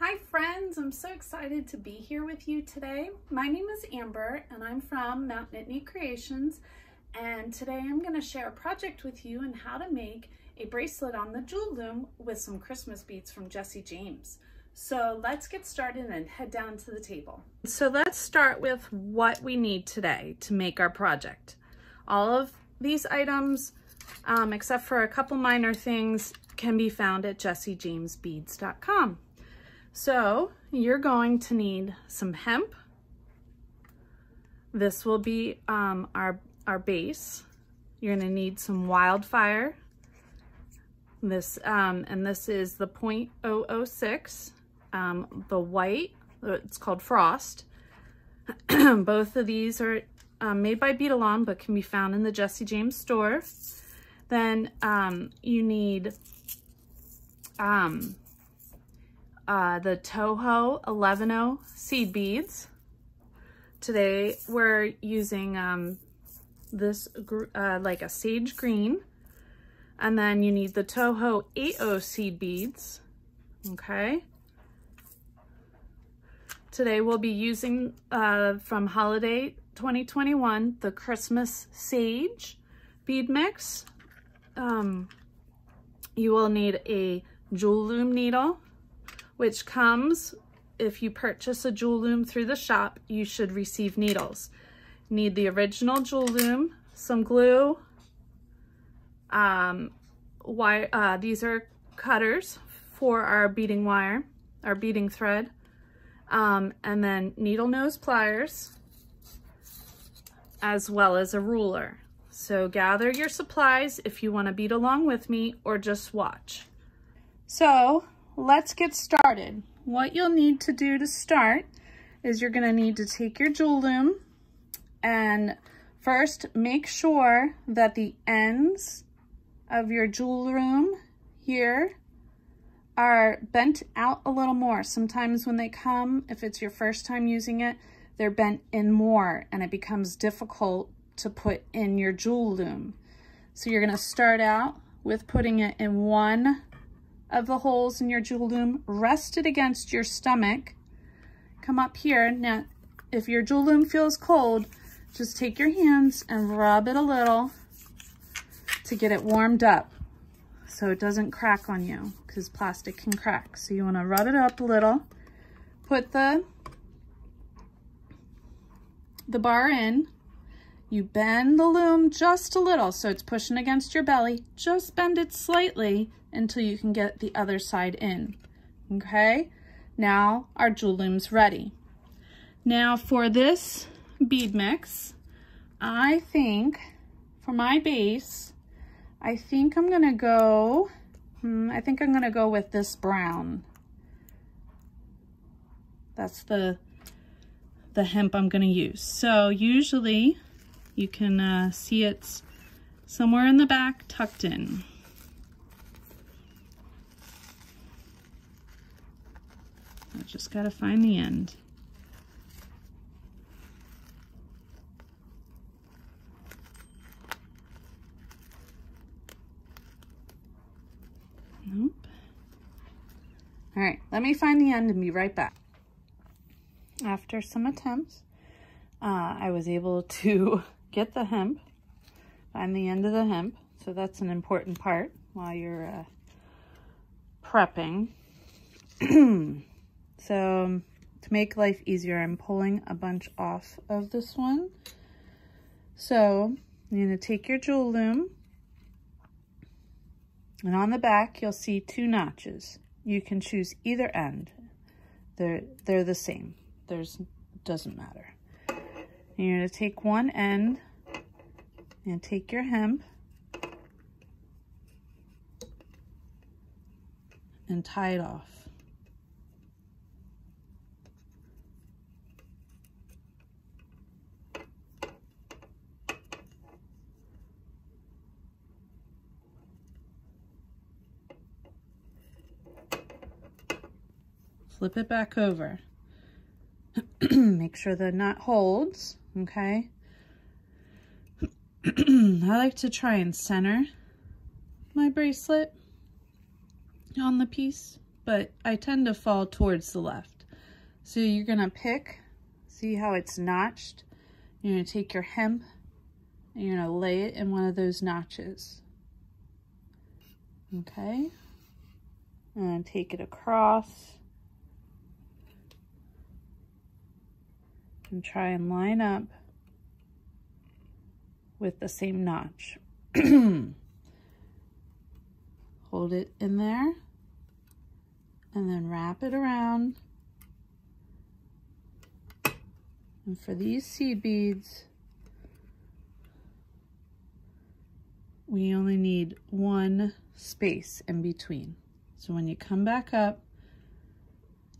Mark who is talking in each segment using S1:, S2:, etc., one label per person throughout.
S1: Hi friends, I'm so excited to be here with you today. My name is Amber and I'm from Mount Nittany Creations, and today I'm going to share a project with you on how to make a bracelet on the jewel loom with some Christmas beads from Jesse James. So let's get started and head down to the table. So let's start with what we need today to make our project. All of these items, except for a couple minor things, can be found at jessejamesbeads.com. So you're going to need some hemp. This will be our base. You're going to need some wildfire. This and this is the 0.006. The white, it's called frost. Both of these are made by Beading, but can be found in the Jesse James store. Then you need the Toho 11 seed beads. Today we're using this like a sage green, and then you need the Toho 80 seed beads. Okay. Today we'll be using from Holiday 2021 the Christmas Sage bead mix. You will need a jewel loom needle, which comes, if you purchase a jewel loom through the shop, you should receive needles. Need the original jewel loom, some glue, wire, these are cutters for our beading wire, our beading thread, and then needle nose pliers, as well as a ruler. So gather your supplies if you want to bead along with me or just watch. So let's get started. What you'll need to do to start is you're going to need to take your jewel loom and first make sure that the ends of your jewel loom here are bent out a little more. Sometimes when they come, if it's your first time using it, they're bent in more and it becomes difficult to put in your jewel loom. So you're going to start out with putting it in one of the holes in your jewel loom, rest it against your stomach, come up here. Now, if your jewel loom feels cold, just take your hands and rub it a little to get it warmed up so it doesn't crack on you, because plastic can crack. So you want to rub it up a little, put the bar in, you bend the loom just a little so it's pushing against your belly, just bend it slightly until you can get the other side in. Okay, now our jewel loom's ready. Now for this bead mix, I think for my base, I think I'm gonna go with this brown. That's the hemp I'm gonna use. So usually you can see it's somewhere in the back tucked in. I just gotta find the end. Nope. All right, let me find the end and be right back. After some attempts, I was able to get the hemp, find the end of the hemp. So that's an important part while you're prepping. So to make life easier, I'm pulling a bunch off of this one. So you're going to take your jewel loom, and on the back you'll see two notches. You can choose either end. They're the same. Doesn't matter. And you're going to take one end and take your hemp and tie it off. Flip it back over. Make sure the knot holds, okay? I like to try and center my bracelet on the piece but I tend to fall towards the left. So you're gonna pick, see how it's notched? You're gonna take your hemp and you're gonna lay it in one of those notches. Okay, and take it across and try and line up with the same notch. Hold it in there and then wrap it around. And for these seed beads, we only need one space in between. So when you come back up,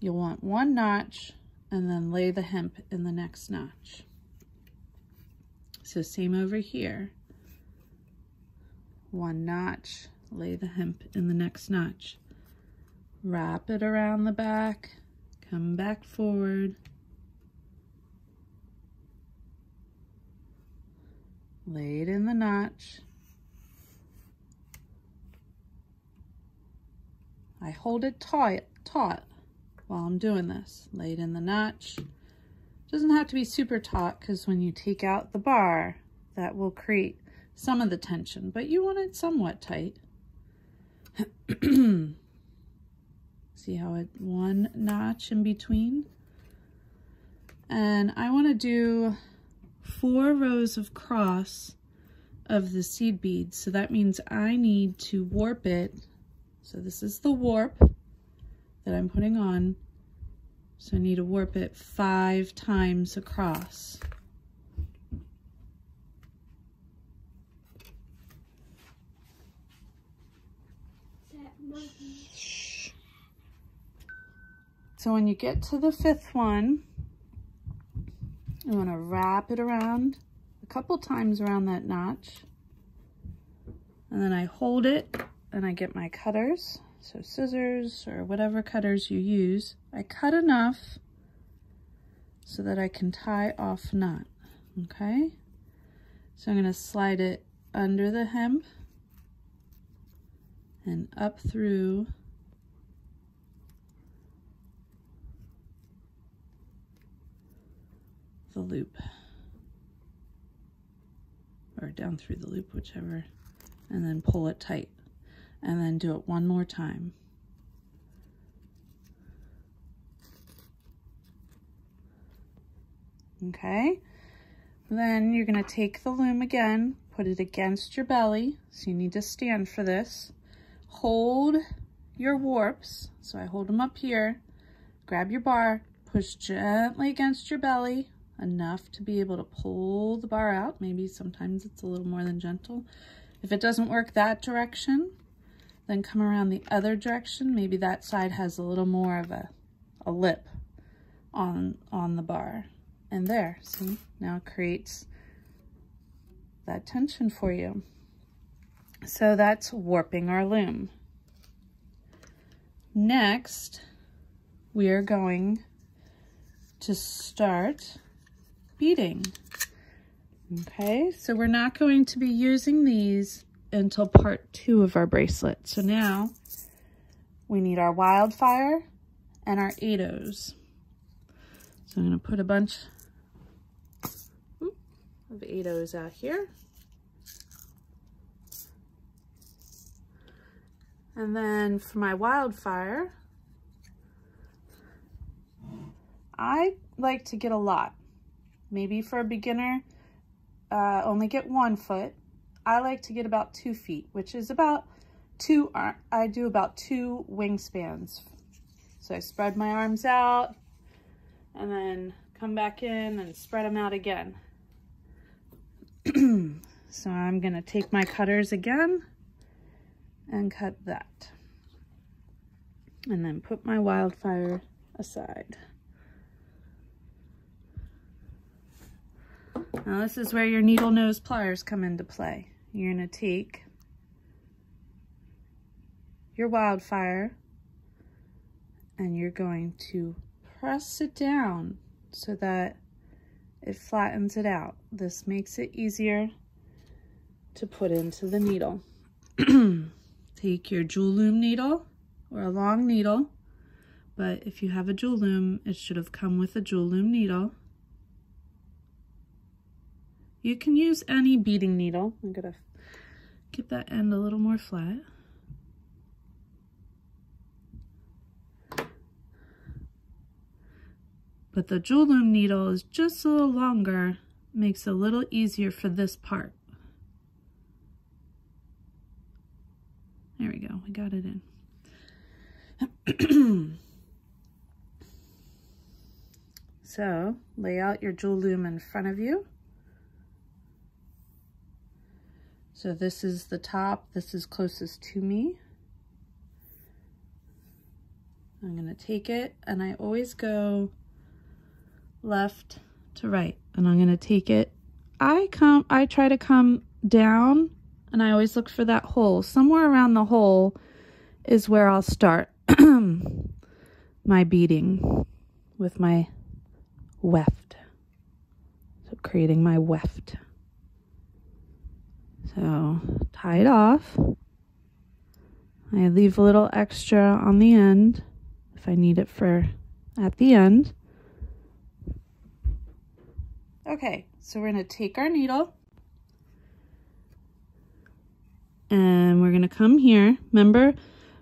S1: you'll want one notch and then lay the hemp in the next notch. So same over here. One notch, lay the hemp in the next notch. Wrap it around the back, come back forward. Lay it in the notch. I hold it taut while I'm doing this. Lay it in the notch. Doesn't have to be super taut because when you take out the bar, that will create some of the tension, but you want it somewhat tight. See how it one notch in between? And I want to do 4 rows of cross of the seed beads. So that means I need to warp it. So this is the warp that I'm putting on. So I need to warp it 5 times across. So when you get to the 5th one, you want to wrap it around a couple times around that notch. And then I hold it and I get my cutters, so scissors or whatever cutters you use. I cut enough so that I can tie off knot, okay? So I'm going to slide it under the hemp and up through the loop, or down through the loop, whichever, and then pull it tight, and then do it one more time. Okay, then you're going to take the loom again, put it against your belly, so you need to stand for this. Hold your warps, so I hold them up here, grab your bar, push gently against your belly, enough to be able to pull the bar out. Maybe sometimes it's a little more than gentle. If it doesn't work that direction, then come around the other direction. Maybe that side has a little more of a lip on the bar. And there, see, now it creates that tension for you. So that's warping our loom. Next, we are going to start beading. Okay, so we're not going to be using these until part 2 of our bracelet. So now we need our wildfire and our 8/0s. So I'm going to put a bunch of 8/0s out here. And then for my wildfire, I like to get a lot. Maybe for a beginner, only get 1 foot. I like to get about 2 feet, which is about 2, I do about 2 wingspans. So I spread my arms out and then come back in and spread them out again. So I'm gonna take my cutters again and cut that. And then put my wildfire aside. Now this is where your needle nose pliers come into play. You're going to take your wildfire and you're going to press it down so that it flattens it out. This makes it easier to put into the needle. Take your jewel loom needle or a long needle, but if you have a jewel loom, it should have come with a jewel loom needle. You can use any beading needle. I'm gonna get that end a little more flat. But the jewel loom needle is just a little longer, makes it a little easier for this part. There we go, we got it in. So, lay out your jewel loom in front of you. So this is the top, this is closest to me. I'm gonna take it, and I always go left to right, and I'm gonna take it. I try to come down, and I always look for that hole. Somewhere around the hole is where I'll start my beading with my weft. So creating my weft. So tie it off. I leave a little extra on the end if I need it for at the end. Okay, so we're going to take our needle and we're going to come here. Remember,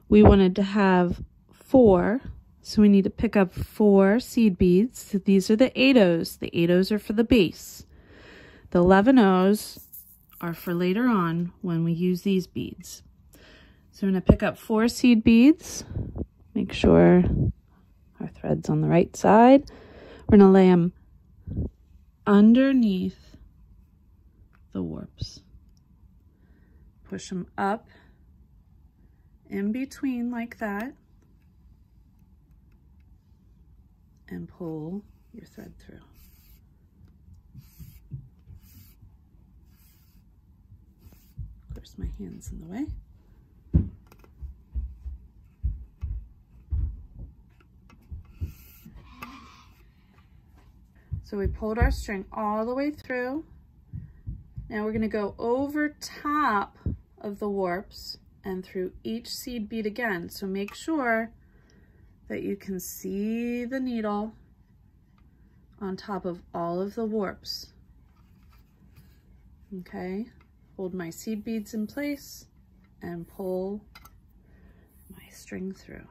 S1: we wanted to have 4, so we need to pick up 4 seed beads. So these are the 8 O's. The 8 O's are for the base. The 11 O's are for later on when we use these beads. So we're going to pick up 4 seed beads. Make sure our thread's on the right side. We're going to lay them underneath the warps. Push them up in between like that and pull your thread through. Of course, my hand's in the way. So we pulled our string all the way through. Now we're going to go over top of the warps and through each seed bead again. So make sure that you can see the needle on top of all of the warps. Okay, hold my seed beads in place and pull my string through.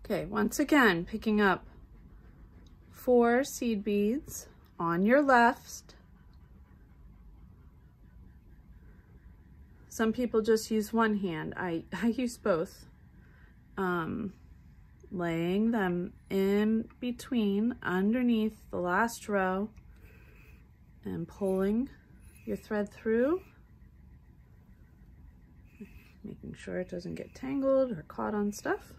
S1: Okay, once again, picking up 4 seed beads on your left. Some people just use one hand. I use both. Laying them in between, underneath the last row, and pulling your thread through. Making sure it doesn't get tangled or caught on stuff.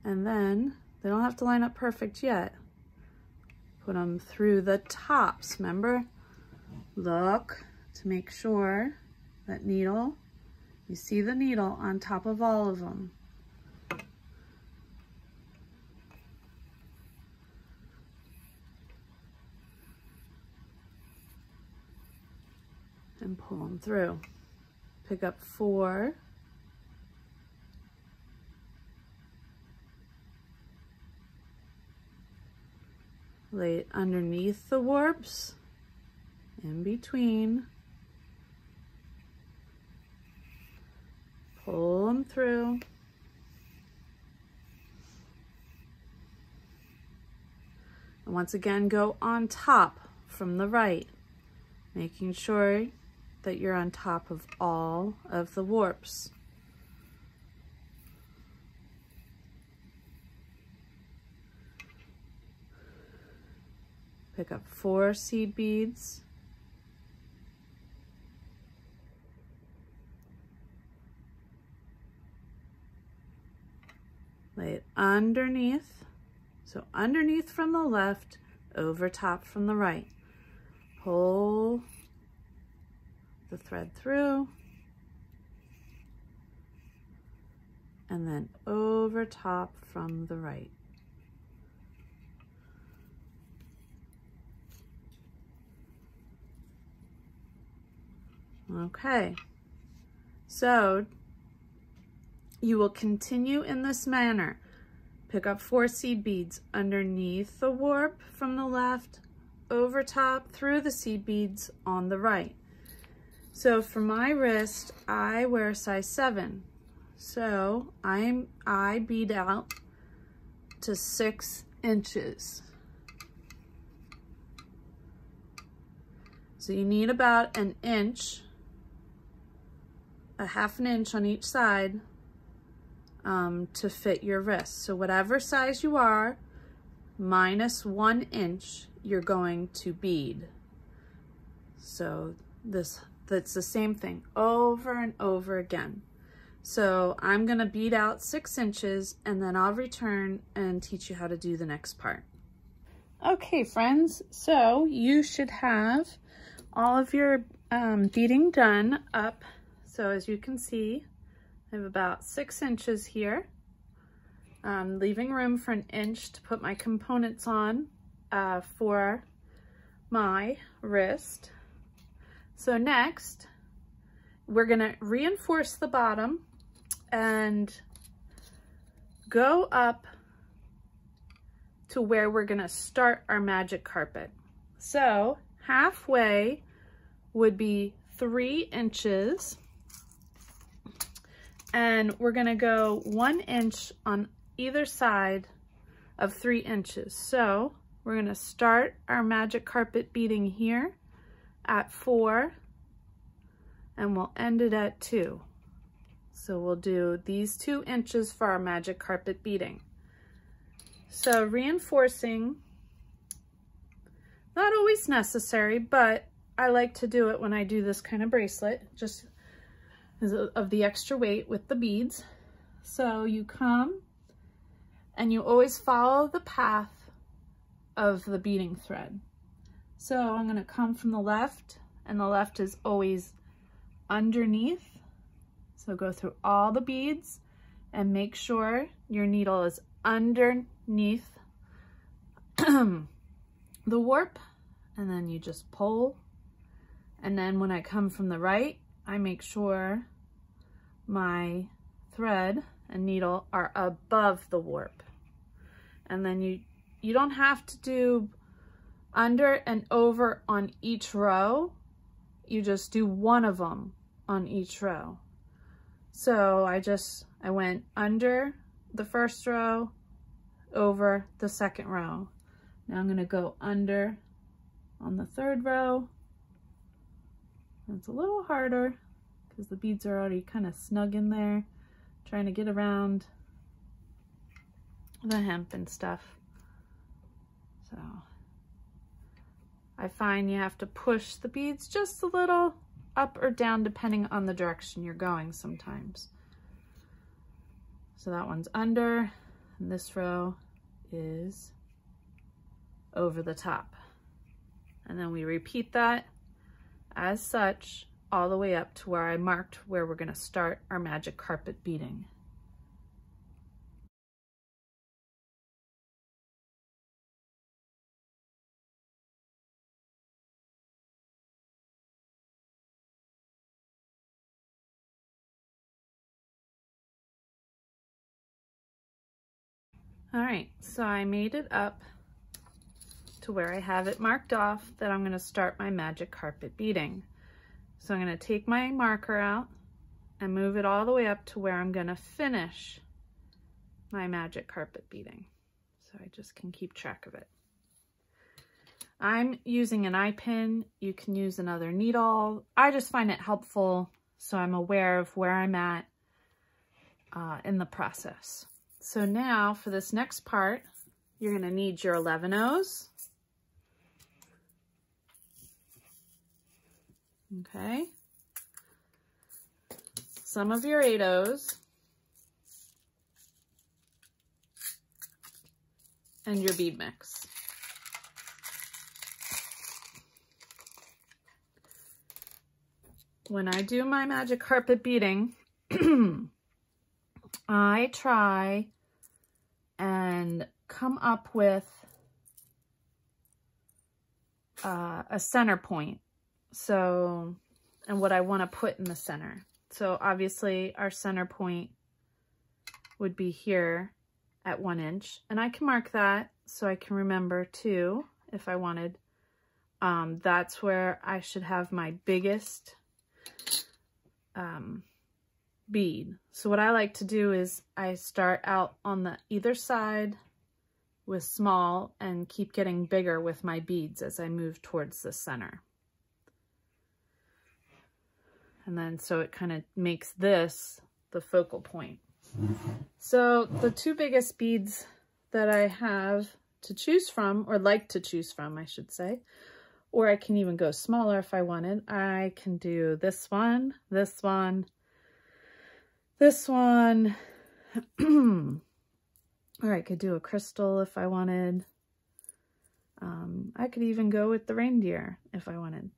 S1: And then, they don't have to line up perfect yet. Put them through the tops, remember? Look to make sure that needle, you see the needle on top of all of them. And pull them through. Pick up 4. Lay it underneath the warps, in between. Pull them through. And once again, go on top from the right, making sure that you're on top of all of the warps. Pick up 4 seed beads. Lay it underneath. So underneath from the left, over top from the right. Pull the thread through. And then over top from the right. Okay, so you will continue in this manner. Pick up 4 seed beads underneath the warp from the left, over top through the seed beads on the right. So for my wrist, I wear size 7. So I bead out to 6 inches. So you need about an inch, a half an inch on each side to fit your wrist. So whatever size you are, minus 1 inch, you're going to bead. So that's the same thing over and over again. So I'm gonna bead out 6 inches and then I'll return and teach you how to do the next part. Okay, friends, so you should have all of your beading done up. So as you can see, I have about 6 inches here, leaving room for an inch to put my components on for my wrist. So next, we're gonna reinforce the bottom and go up to where we're gonna start our magic carpet. So halfway would be 3 inches, and we're gonna go 1 inch on either side of 3 inches. So we're gonna start our magic carpet beading here at 4, and we'll end it at 2. So we'll do these 2 inches for our magic carpet beading. So reinforcing, not always necessary, but I like to do it when I do this kind of bracelet, just of the extra weight with the beads. So you come and you always follow the path of the beading thread. So I'm going to come from the left, and the left is always underneath. So go through all the beads and make sure your needle is underneath the warp, and then you just pull. And then when I come from the right, I make sure my thread and needle are above the warp. And then you don't have to do under and over on each row. You just do one of them on each row. So I went under the first row, over the second row. Now I'm gonna go under on the third row. It's a little harder because the beads are already kind of snug in there, trying to get around the hemp and stuff. So I find you have to push the beads just a little up or down depending on the direction you're going sometimes. So that one's under, and this row is over the top. And then we repeat that as such all the way up to where I marked where we're going to start our magic carpet beading. All right, so I made it up to where I have it marked off that I'm going to start my magic carpet beading. So I'm going to take my marker out and move it all the way up to where I'm going to finish my magic carpet beading. So I just can keep track of it. I'm using an eye pin. You can use another needle. I just find it helpful so I'm aware of where I'm at in the process. So now for this next part, you're going to need your 11-ohs. Okay. Some of your 8-ohs. And your bead mix. When I do my magic carpet beading, I try and come up with a center point. So and what I want to put in the center. So obviously our center point would be here at 1 inch, and I can mark that so I can remember too, if I wanted. That's where I should have my biggest bead. So what I like to do is I start out on the either side with small and keep getting bigger with my beads as I move towards the center. And then so it kind of makes this the focal point. So the two biggest beads that I have to choose from, or like to choose from, I should say, or I can even go smaller if I wanted. I can do this one, this one, this one, or I could do a crystal if I wanted. I could even go with the reindeer if I wanted.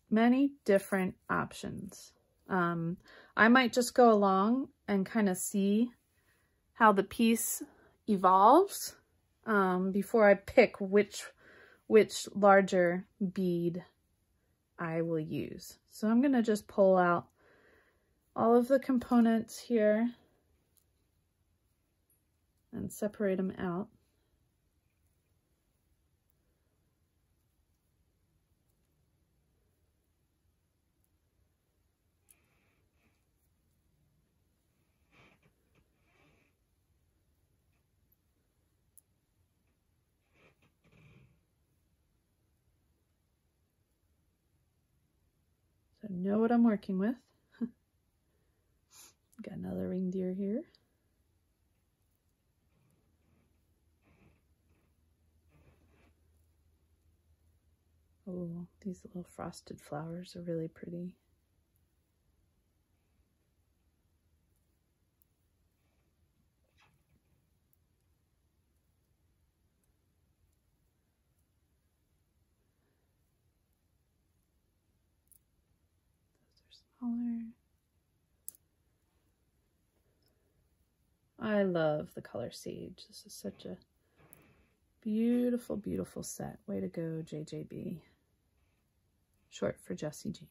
S1: Many different options. I might just go along and kind of see how the piece evolves before I pick which larger bead I will use. So I'm going to just pull out all of the components here and separate them out. So know what I'm working with. Got another reindeer here. Oh, these little frosted flowers are really pretty. Smaller. I love the color Sage. This is such a beautiful, beautiful set. Way to go, JJB. Short for Jesse James.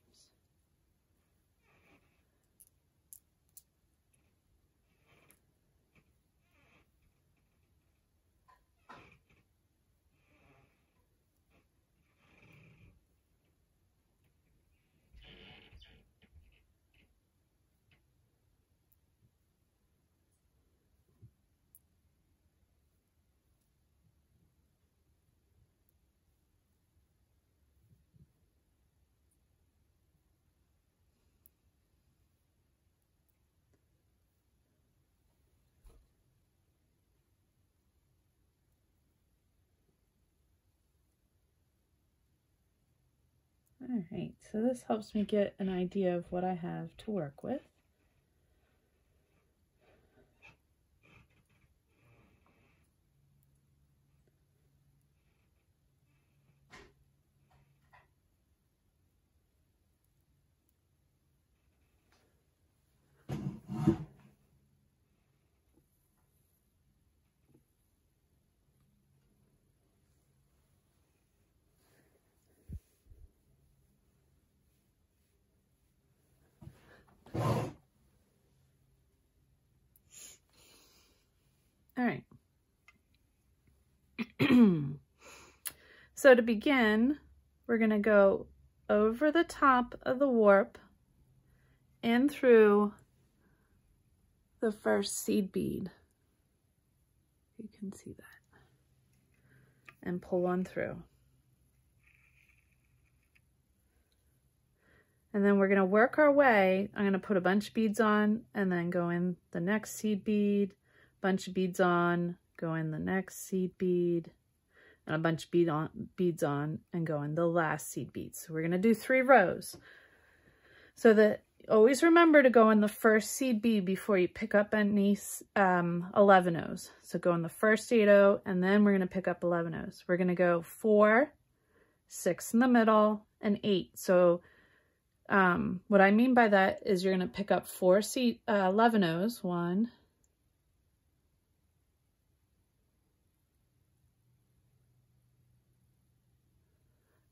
S1: All right, so this helps me get an idea of what I have to work with. All right. So to begin, we're going to go over the top of the warp and through the first seed bead. You can see that. And pull one through. And then we're going to work our way. I'm going to put a bunch of beads on and then go in the next seed bead, bunch of beads on, go in the next seed bead, and a bunch of beads on and go in the last seed bead. So we're going to do 3 rows. So that always remember to go in the first seed bead before you pick up any 11-ohs. So go in the first 8-oh and then we're going to pick up 11-ohs. We're going to go 4, 6 in the middle, and 8. So what I mean by that is you're going to pick up 4 11-ohs. 1, 2,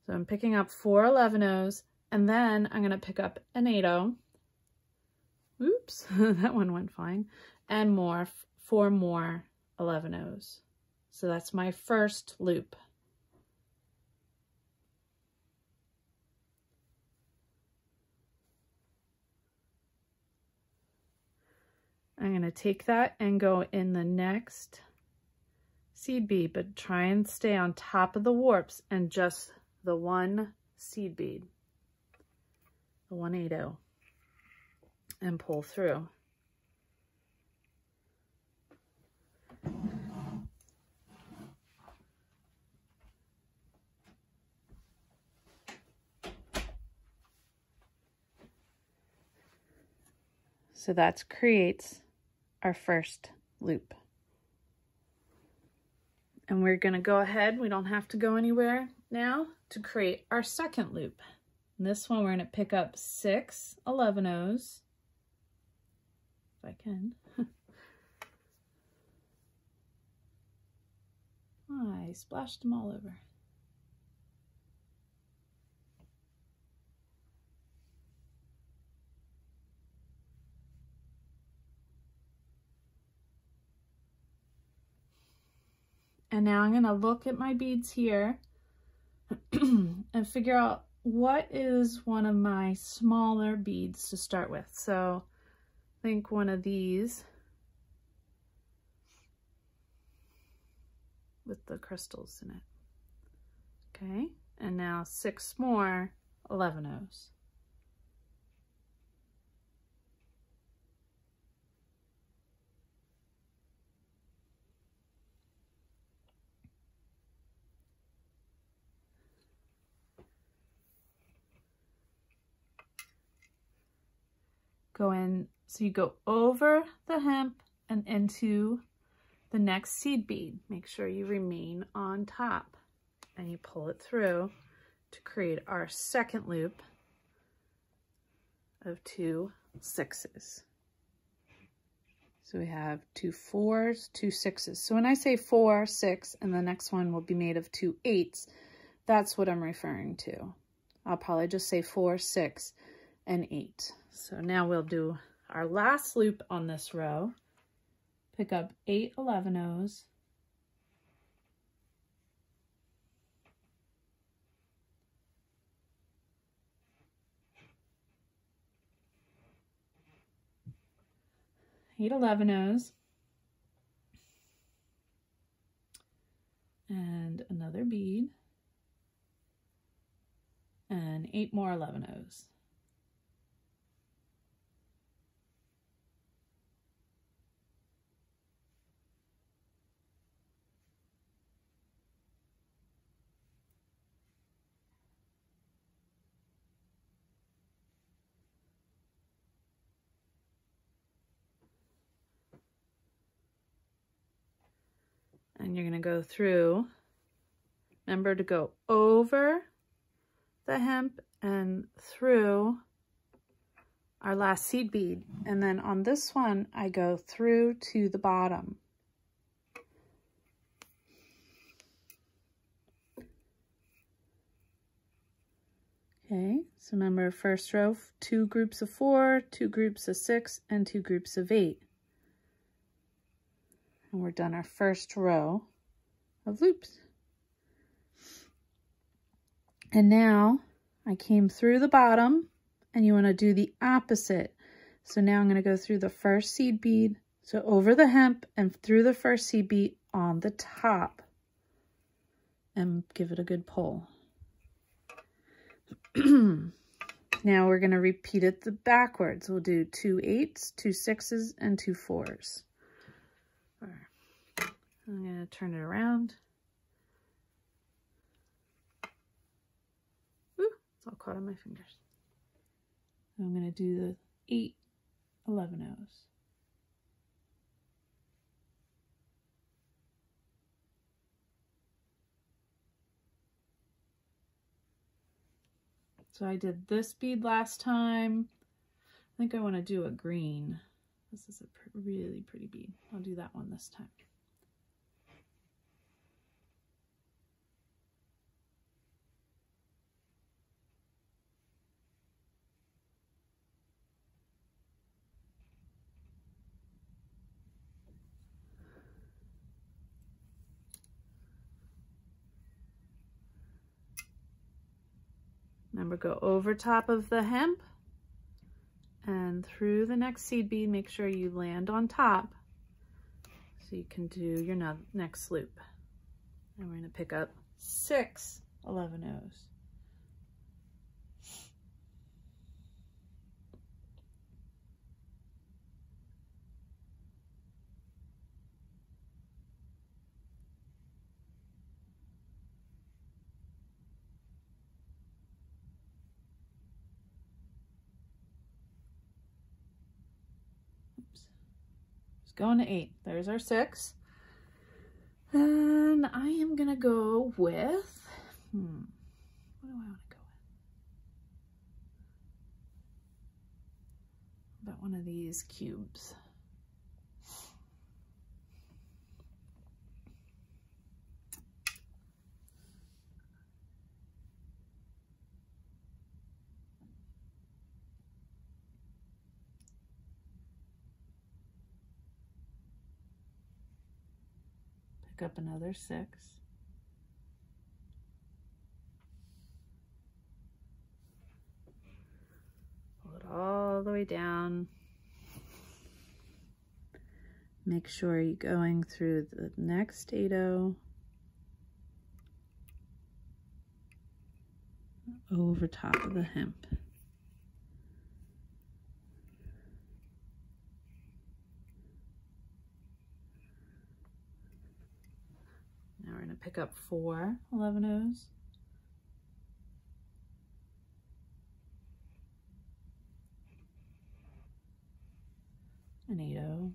S1: so I'm picking up 4 11-ohs, And then I'm going to pick up an 8/0. Oops, that one went fine. And more, 4 more 11/0s. So that's my first loop. I'm going to take that and go in the next seed bead, but try and stay on top of the warps and just the one seed bead, the 1/8/0, and pull through. So that creates our first loop. And we're going to go ahead, we don't have to go anywhere now, to create our second loop. In this one, we're going to pick up 6 11/0s, if I can. I splashed them all over. And now I'm going to look at my beads here and figure out what is one of my smaller beads to start with. So I think one of these with the crystals in it. Okay, and now 6 more 11/0s. Go in, so you go over the hemp and into the next seed bead. Make sure you remain on top and you pull it through to create our second loop of 2 6s. So we have 2 4s, 2 6s. So when I say 4, 6, and the next one will be made of 2 8s, that's what I'm referring to. I'll probably just say 4, 6, and 8. So now we'll do our last loop on this row. Pick up 8 11/0s. Eight 11/0s. And another bead. And 8 more 11/0s. And you're going to go through, remember to go over the hemp and through our last seed bead. And then on this one, I go through to the bottom. Okay, so remember first row, 2 groups of 4, 2 groups of 6, and 2 groups of 8. And we're done our first row of loops. And now I came through the bottom and you want to do the opposite. So now I'm going to go through the first seed bead, so over the hemp and through the first seed bead on the top, and give it a good pull. Now we're going to repeat it backwards. We'll do 2 8s, 2 6s, and 2 4s. I'm going to turn it around. Ooh, it's all caught on my fingers. I'm going to do the 8 11/0s. So I did this bead last time. I think I want to do a green. This is a really pretty bead. I'll do that one this time. Remember, go over top of the hemp and through the next seed bead. Make sure you land on top so you can do your next loop. And we're going to pick up 6 11-ohs. Going to 8. There's our 6. And I am going to go with, what do I want to go with? About one of these cubes. Up another 6. Pull it all the way down. Make sure you're going through the next 8-oh over top of the hemp. Now we're going to pick up 4 11-ohs. An 8-oh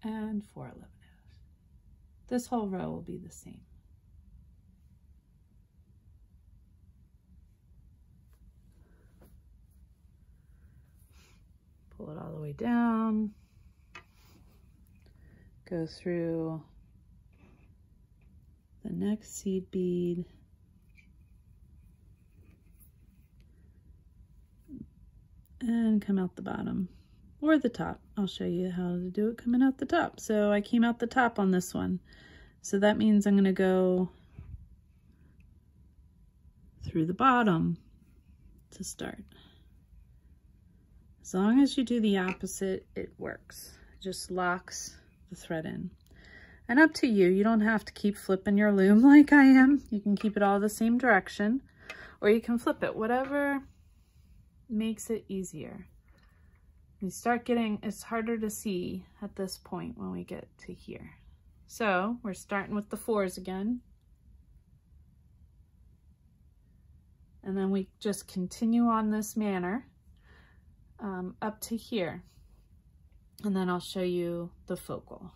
S1: and 4 11-ohs. This whole row will be the same. Pull it all the way down. Go through the next seed bead, and come out the bottom or the top. I'll show you how to do it coming out the top. So I came out the top on this one. So that means I'm going to go through the bottom to start. As long as you do the opposite, it works. It just locks the thread in. And up to you, you don't have to keep flipping your loom like I am. You can keep it all the same direction, or you can flip it, whatever makes it easier. You start getting, it's harder to see at this point when we get to here. So we're starting with the 4s again. And then we just continue on this manner up to here. And then I'll show you the focal.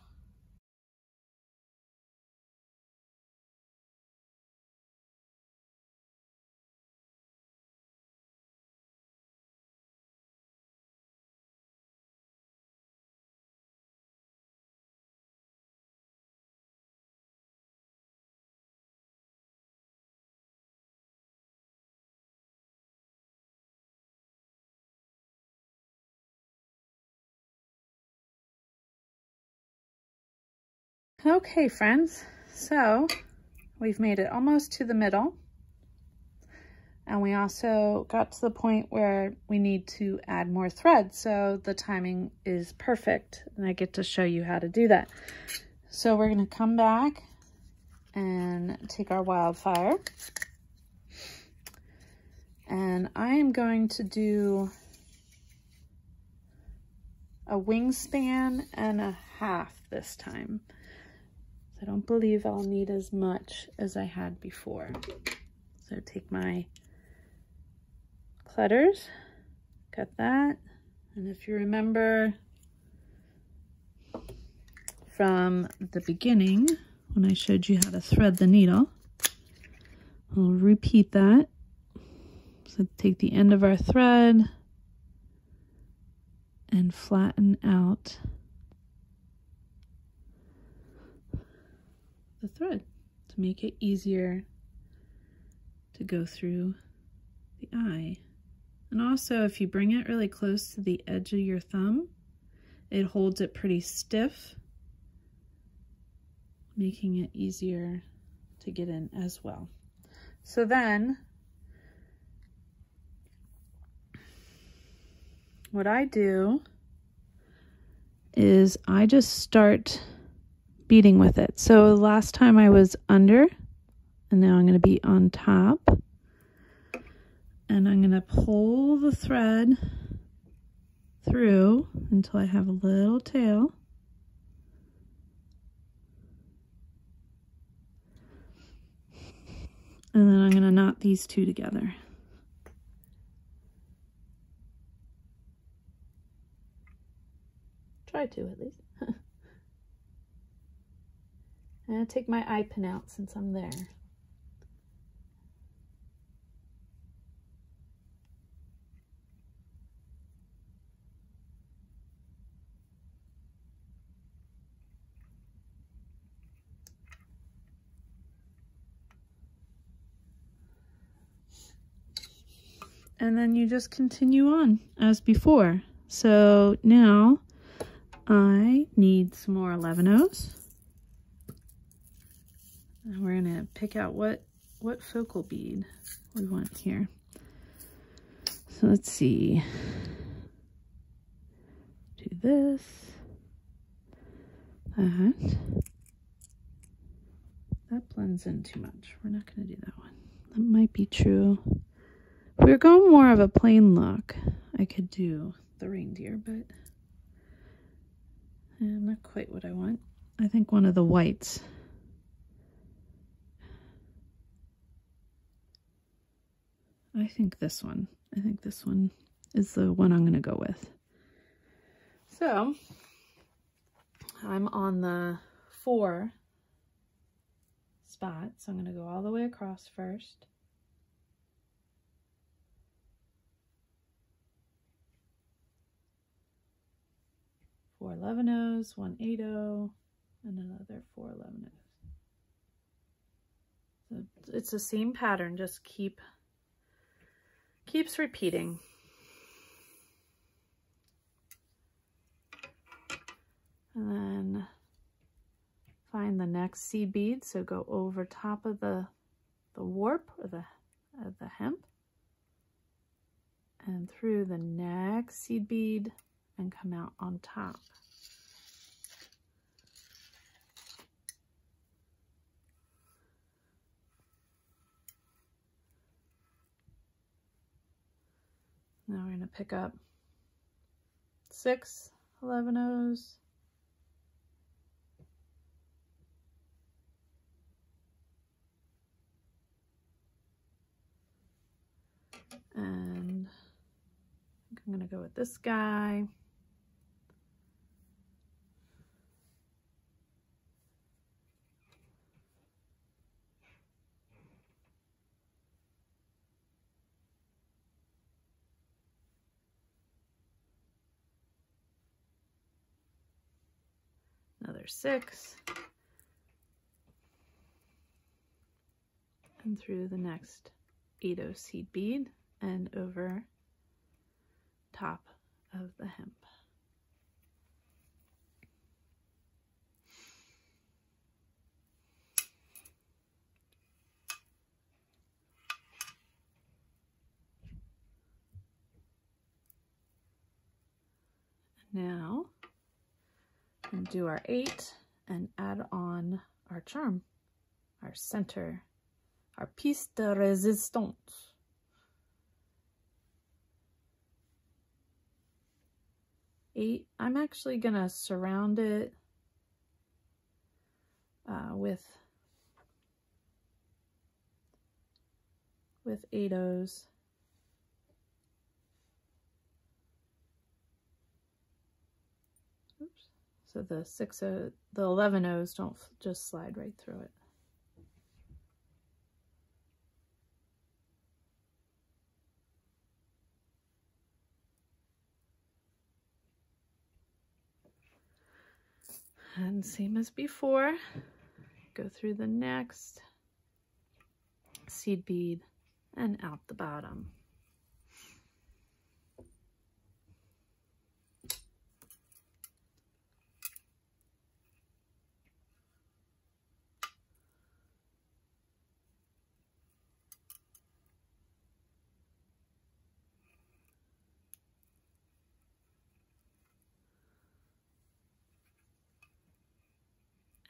S1: Okay, friends, so we've made it almost to the middle, and we also got to the point where we need to add more thread, so the timing is perfect, and I get to show you how to do that. So we're going to come back and take our wildfire, and I am going to do a wingspan and a half this time. I don't believe I'll need as much as I had before. So take my clutters, cut that, and if you remember from the beginning when I showed you how to thread the needle, I'll repeat that. So take the end of our thread and flatten out the thread to make it easier to go through the eye. And also, if you bring it really close to the edge of your thumb, it holds it pretty stiff, making it easier to get in as well. So then what I do is I just start beading with it. So last time I was under, and now I'm going to be on top. And I'm going to pull the thread through until I have a little tail. And then I'm going to knot these two together. Try to at least. I'm going to take my eye pin out since I'm there. And then you just continue on as before. So now I need some more 11-ohs. And we're going to pick out what focal bead we want here. So let's see. Do this, that blends in too much. We're not going to do that one. That might be true. If we were going more of a plain look, I could do the reindeer, but not quite what I want. I think one of the whites. I think this one is the one I'm going to go with. So I'm on the 4 spot, so I'm going to go all the way across first. Four 11-ohs, 1 8-oh, and another 4 11-ohs. So it's the same pattern, just keeps repeating. And then find the next seed bead, so go over top of the warp or the hemp and through the next seed bead and come out on top. Now we're going to pick up 6 11-ohs. And I'm going to go with this guy. Another 6. And through the next 8-oh seed bead and over top of the hemp. Now and do our 8 and add on our charm, our center, our piece de résistance. I'm actually gonna surround it with 8-ohs. Oops. So the 11-ohs don't just slide right through it. And same as before, go through the next seed bead and out the bottom.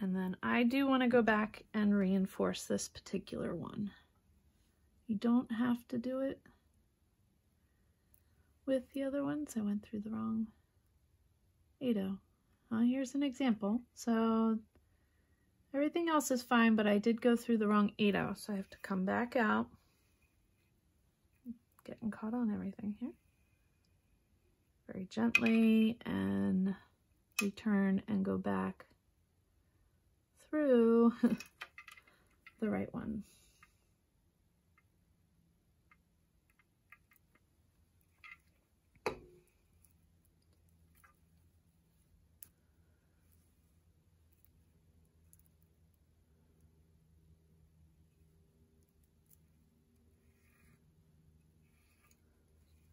S1: And then I do want to go back and reinforce this particular one. You don't have to do it with the other ones. I went through the wrong 8-0. Here's an example. So everything else is fine, but I did go through the wrong 8-0, so I have to come back out. Getting caught on everything here. Very gently, and return and go back through the right one.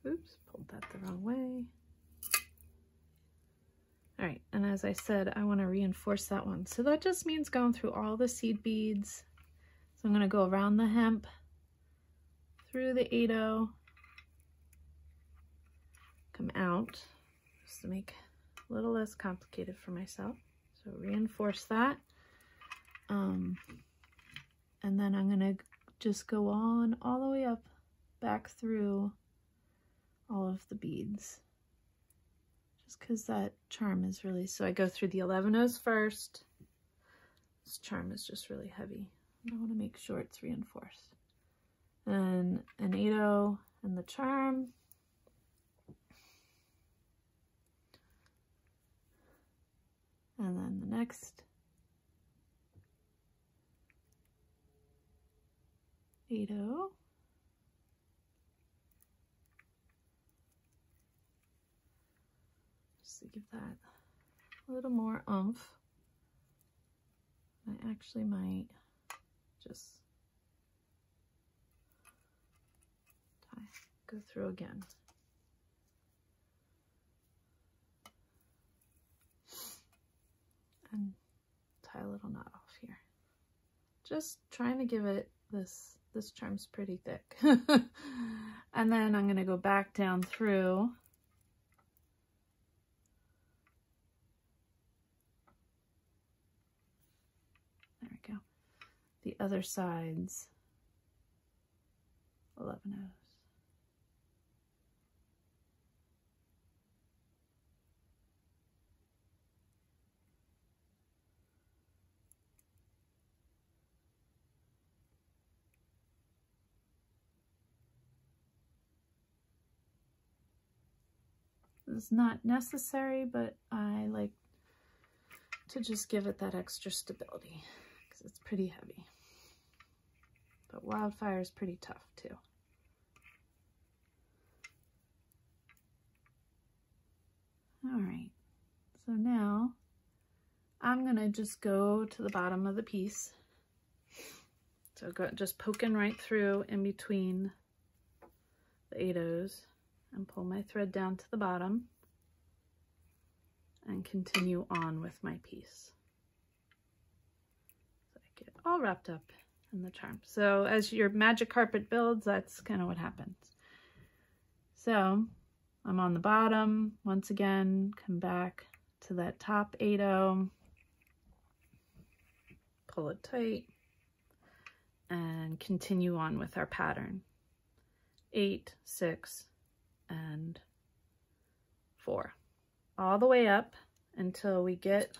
S1: Oops, pulled that the wrong way. All right, and as I said, I want to reinforce that one. So that just means going through all the seed beads. So I'm going to go around the hemp, through the 8-0, come out, just to make it a little less complicated for myself. So reinforce that. And then I'm going to just go on all the way up, back through all of the beads. Because that charm is really, so I go through the 11-0s first. This charm is just really heavy. I want to make sure it's reinforced. And an 8-0 and the charm. And then the next 8-0. To give that a little more oomph. I actually might just go through again. And tie a little knot off here. Just trying to give it this charm's pretty thick. And then I'm going to go back down through. The other side's 11-0s. It's not necessary, but I like to just give it that extra stability because it's pretty heavy. But wildfire is pretty tough too. All right, so now I'm gonna just go to the bottom of the piece. So just poking right through in between the 8-0s and pull my thread down to the bottom and continue on with my piece. So I get all wrapped up in the charm. So as your magic carpet builds, that's kind of what happens. So I'm on the bottom, once again, come back to that top 8-0, pull it tight, and continue on with our pattern. 8, 6, and 4. All the way up until we get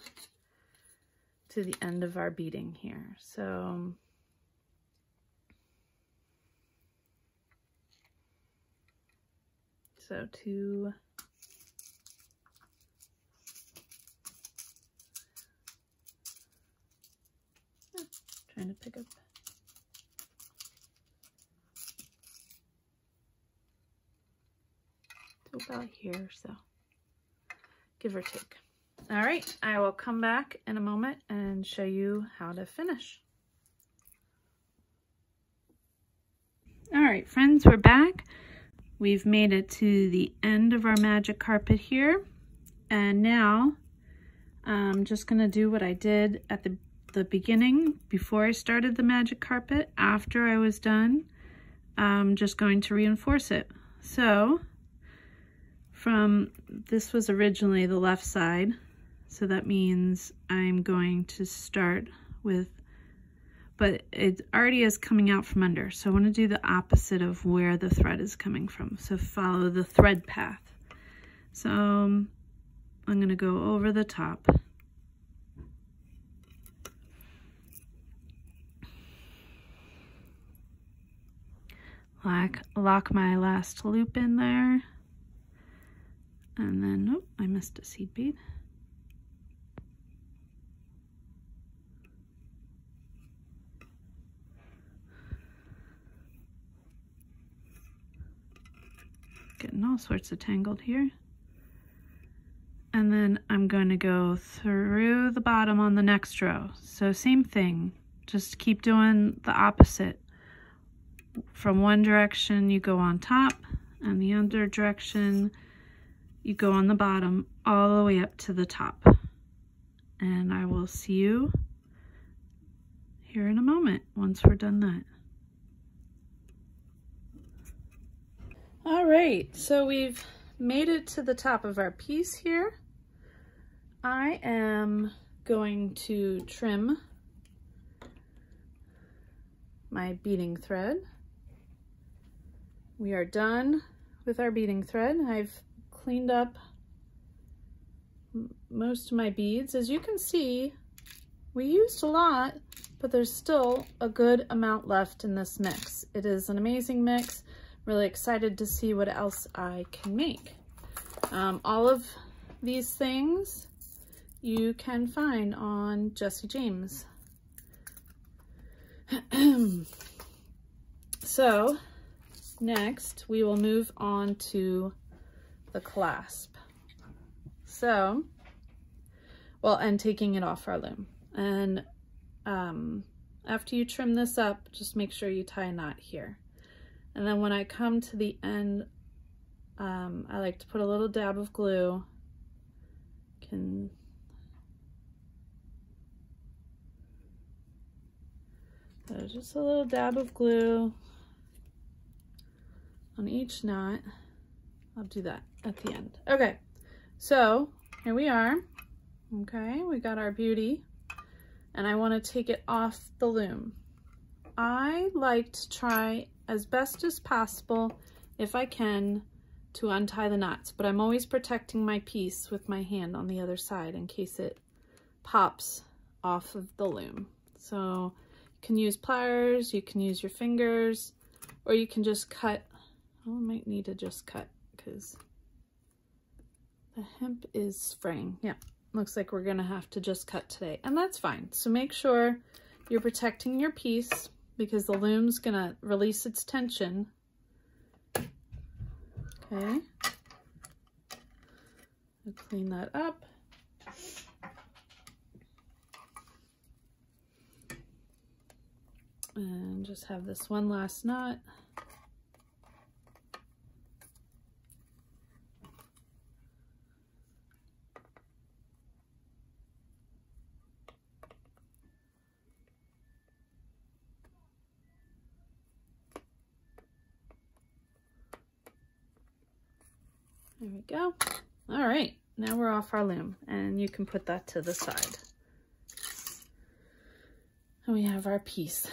S1: to the end of our beading here. So two, trying to pick up to about here, so give or take. All right, I will come back in a moment and show you how to finish. All right, friends, we're back. We've made it to the end of our magic carpet here. And now I'm just gonna do what I did at the beginning before I started the magic carpet. After I was done, I'm just going to reinforce it. So this was originally the left side. So that means I'm going to start with, but it already is coming out from under. So I want to do the opposite of where the thread is coming from. So follow the thread path. So I'm going to go over the top. Lock my last loop in there. And then, oh, I missed a seed bead. Getting all sorts of tangled here. And then I'm going to go through the bottom on the next row. So same thing, just keep doing the opposite. From one direction you go on top, and the other direction you go on the bottom all the way up to the top. And I will see you here in a moment once we're done that. All right, so we've made it to the top of our piece here. I am going to trim my beading thread. We are done with our beading thread. I've cleaned up most of my beads. As you can see, we used a lot, but there's still a good amount left in this mix. It is an amazing mix. Really excited to see what else I can make. All of these things you can find on Jessie James. So next we will move on to the clasp. So, well, and taking it off our loom. And after you trim this up, just make sure you tie a knot here. And then when I come to the end, I like to put a little dab of glue. So just a little dab of glue on each knot. I'll do that at the end. Okay, so here we are. Okay, we got our beauty, and I want to take it off the loom. I like to try as best as possible, if I can, to untie the knots, but I'm always protecting my piece with my hand on the other side in case it pops off of the loom. So you can use pliers, you can use your fingers, or you can just cut. Oh, I might need to just cut because the hemp is fraying. Yeah, looks like we're gonna have to just cut today, and that's fine. So make sure you're protecting your piece because the loom's gonna release its tension. Okay, I'll clean that up. And just have this one last knot. There we go. All right, now we're off our loom, and you can put that to the side. And we have our piece.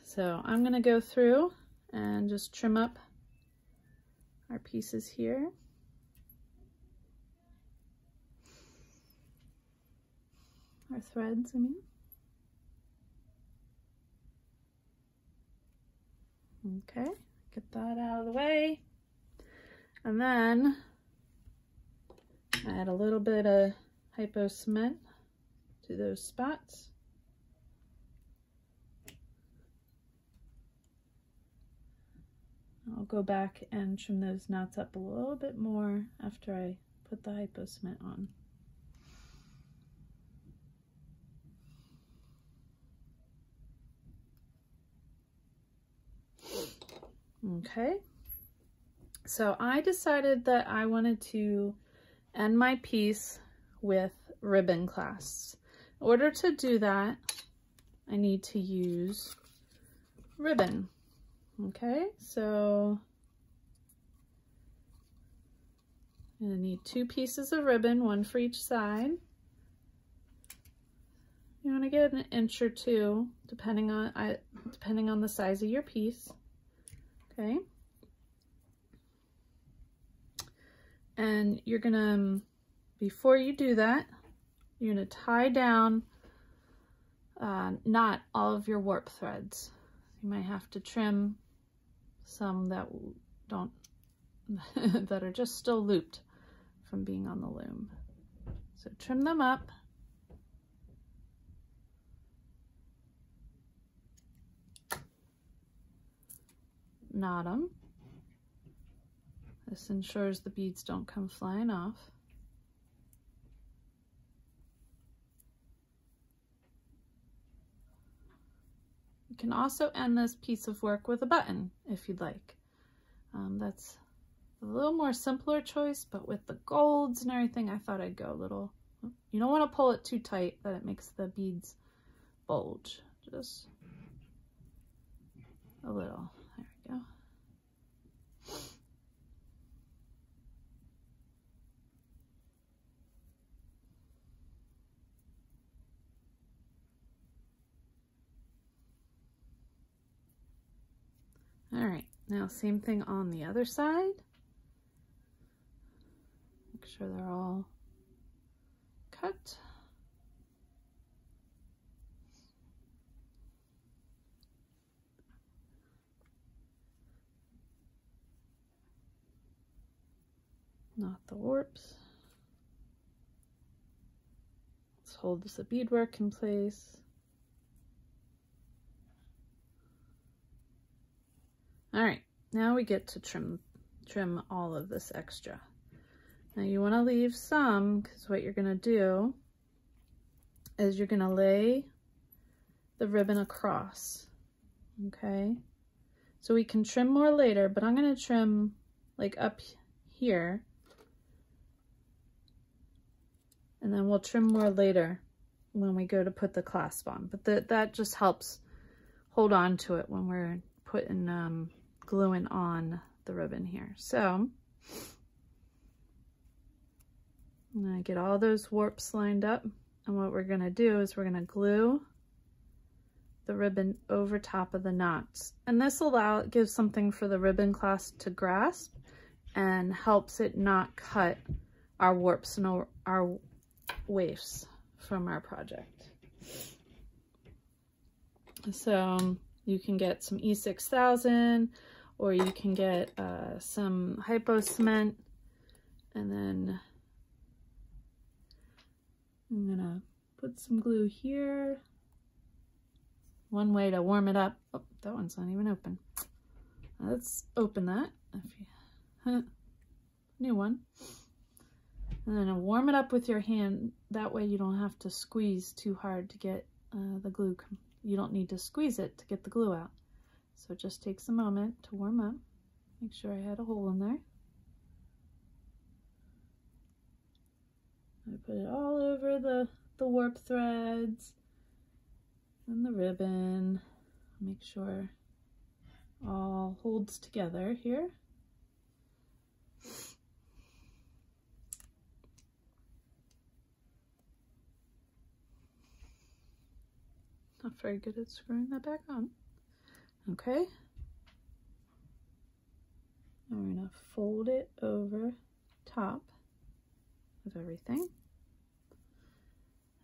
S1: So I'm gonna go through and just trim up our pieces here. Our threads, I mean. Okay, get that out of the way. And then add a little bit of hypo cement to those spots. I'll go back and trim those knots up a little bit more after I put the hypo cement on. Okay, so I decided that I wanted to end my piece with ribbon clasps. In order to do that, I need to use ribbon. Okay, so I'm gonna need 2 pieces of ribbon, one for each side. You want to get an inch or two, depending on the size of your piece. Okay. And you're gonna, before you do that, you're gonna tie down, not all of your warp threads. You might have to trim some that don't, that are just still looped from being on the loom. So trim them up. Knot them. This ensures the beads don't come flying off. You can also end this piece of work with a button if you'd like. That's a little more simpler choice, but with the golds and everything, I thought I'd go a little, you don't want to pull it too tight that it makes the beads bulge. Just a little. There we go. All right, now same thing on the other side. Make sure they're all cut. Knot the warps. This holds the beadwork in place. All right, now we get to trim all of this extra. Now you want to leave some, because what you're going to do is you're going to lay the ribbon across, okay? So we can trim more later, but I'm going to trim like up here, and then we'll trim more later when we go to put the clasp on. But that just helps hold on to it when we're putting gluing on the ribbon here. So I'm gonna get all those warps lined up, and what we're gonna do is we're gonna glue the ribbon over top of the knots, and this gives something for the ribbon clasp to grasp and helps it not cut our warps and our waifs from our project. So you can get some E6000, or you can get some hypo cement, and then I'm gonna put some glue here. One way to warm it up. Oh, that one's not even open. Let's open that. New one. And then warm it up with your hand. That way you don't have to squeeze too hard to get the glue. You don't need to squeeze it to get the glue out. So it just takes a moment to warm up. Make sure I had a hole in there. I put it all over the warp threads and the ribbon. Make sure all holds together here. Not very good at screwing that back on. Okay. Now we're gonna fold it over top of everything,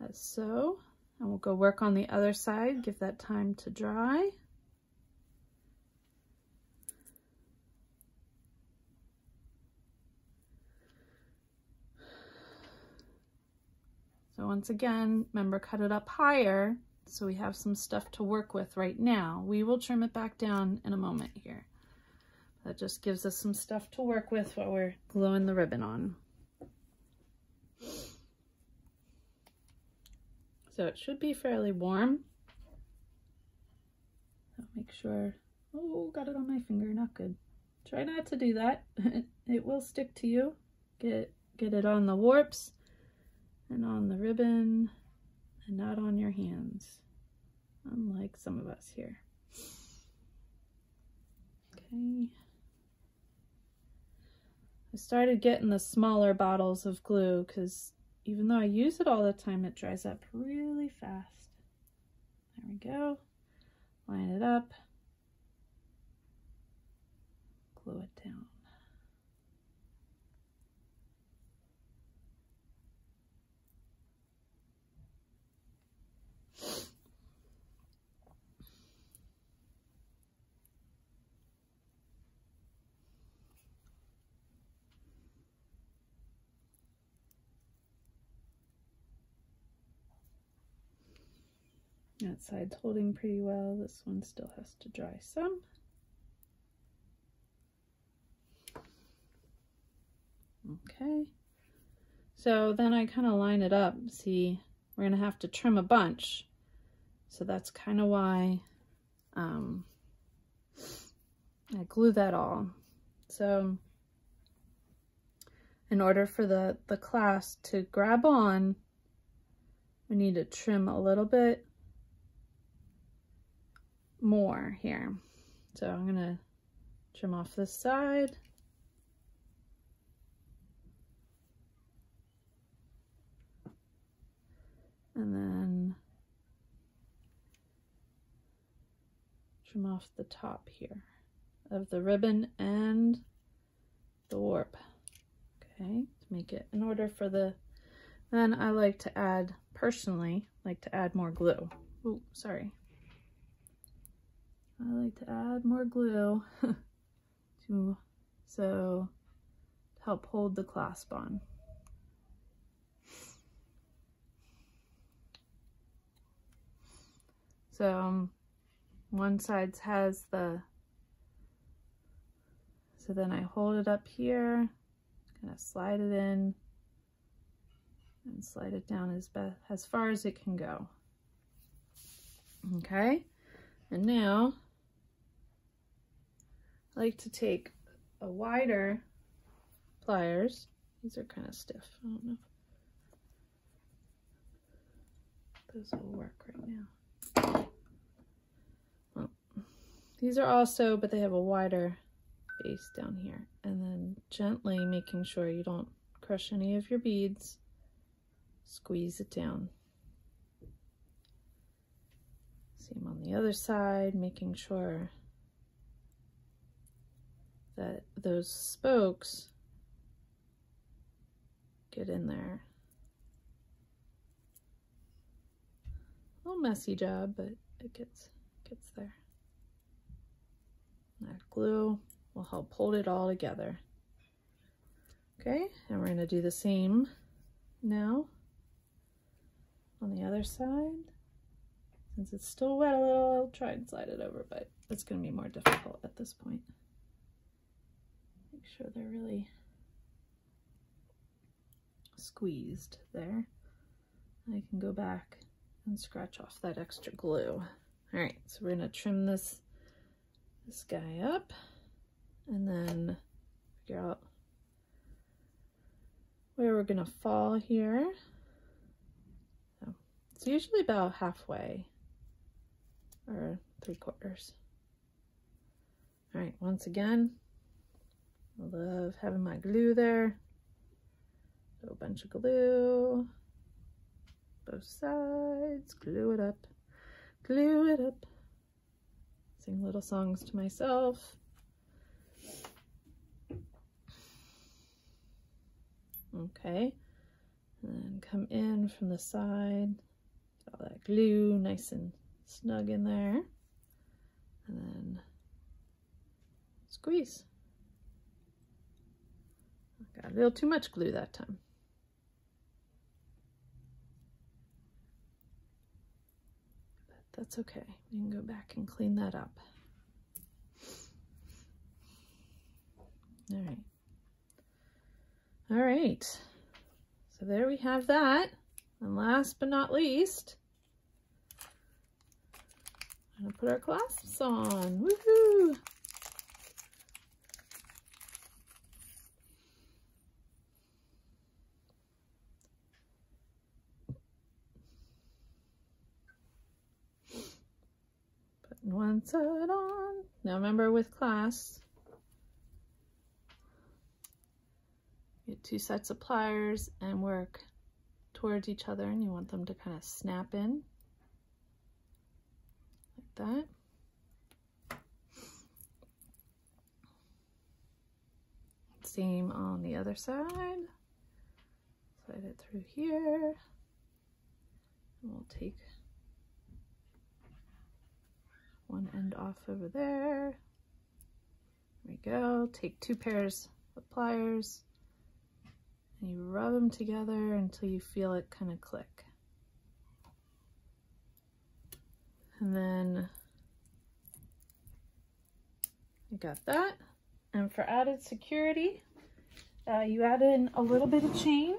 S1: as so. And we'll go work on the other side, give that time to dry. So once again, remember, cut it up higher so we have some stuff to work with right now. We will trim it back down in a moment here. That just gives us some stuff to work with while we're gluing the ribbon on. So it should be fairly warm. So make sure, oh, got it on my finger, not good. Try not to do that. It will stick to you. Get it on the warps and on the ribbon and not on your hands, unlike some of us here. Okay. I started getting the smaller bottles of glue because even though I use it all the time, it dries up really fast. we go. Line it up. Glue it down. That side's holding pretty well. This one still has to dry some. Okay. So then I kind of line it up. See, we're going to have to trim a bunch. So that's kind of why I glue that all. So in order for the clasp to grab on, we need to trim a little bit more here. So I'm gonna trim off this side. And then trim off the top here of the ribbon and the warp. Okay, to make it in order for the, then I like to add, personally, like to add more glue. Oh, sorry. I like to add more glue to help hold the clasp on. So one side has the, so then I hold it up here, kind of slide it in and slide it down as far as it can go. Okay, and now I like to take a wider pliers. These are kind of stiff. I don't know if those will work right now. Well, these are also, but they have a wider base down here. And then gently making sure you don't crush any of your beads, squeeze it down. Same on the other side, making sure that those spokes get in there. A little messy job, but it gets there. That glue will help hold it all together. Okay, and we're going to do the same now on the other side. Since it's still wet a little, I'll try and slide it over, but it's going to be more difficult at this point. Make sure they're really squeezed there. I can go back and scratch off that extra glue. All right, so we're going to trim this guy up and then figure out where we're going to fall here. So it's usually about halfway or 3/4. All right, once again, I love having my glue there. So a bunch of glue, both sides, glue it up, glue it up. Sing little songs to myself. Okay, and then come in from the side, get all that glue nice and snug in there, and then squeeze. I got a little too much glue that time. But that's okay. We can go back and clean that up. All right. All right. So there we have that. And last but not least, I'm gonna put our clasps on. Woohoo! Putting one side on. Now remember with clasps, get 2 sets of pliers and work towards each other, and you want them to kind of snap in. that. Same on the other side. Slide it through here. And we'll take one end off over there. There we go. Take 2 pairs of pliers and you rub them together until you feel it kind of click. And then you got that. And for added security, you add in a little bit of chain.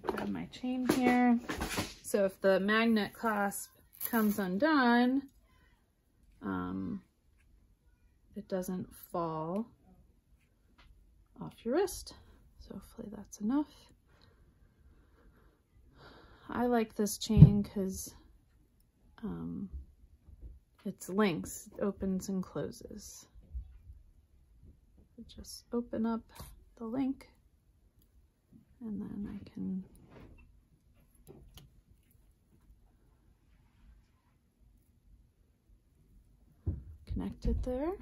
S1: Grab my chain here. So if the magnet clasp comes undone, it doesn't fall off your wrist. So hopefully that's enough. I like this chain because it's links, it opens and closes. So just open up the link and then I can connect it there.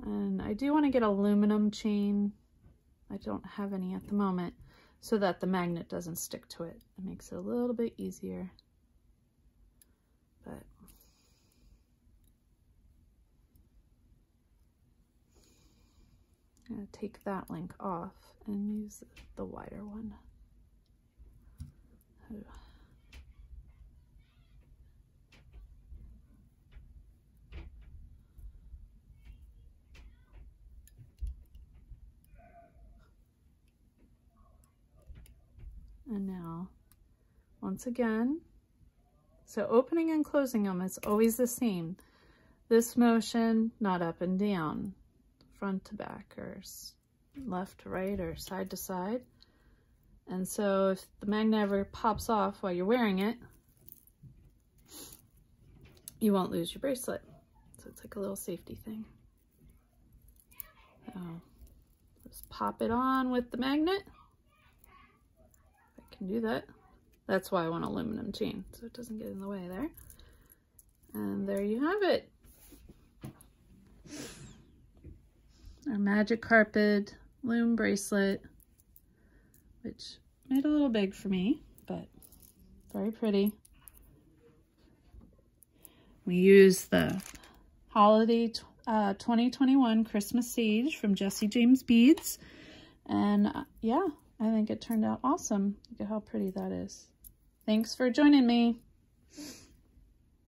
S1: And I do want to get aluminum chain. I don't have any at the moment, so that the magnet doesn't stick to it. It makes it a little bit easier. But I'm going to take that link off and use the wider one. And now, once again, so opening and closing them is always the same. This motion, not up and down, front to back, or left to right, or side to side. And so if the magnet ever pops off while you're wearing it, you won't lose your bracelet. So it's like a little safety thing. So just pop it on with the magnet. Do that. That's why I want aluminum chain, so it doesn't get in the way there. And there you have it. Our magic carpet loom bracelet, which made a little big for me, but very pretty. We use the Holiday 2021 Christmas Sage from Jesse James Beads. And yeah, I think it turned out awesome. Look at how pretty that is. Thanks for joining me.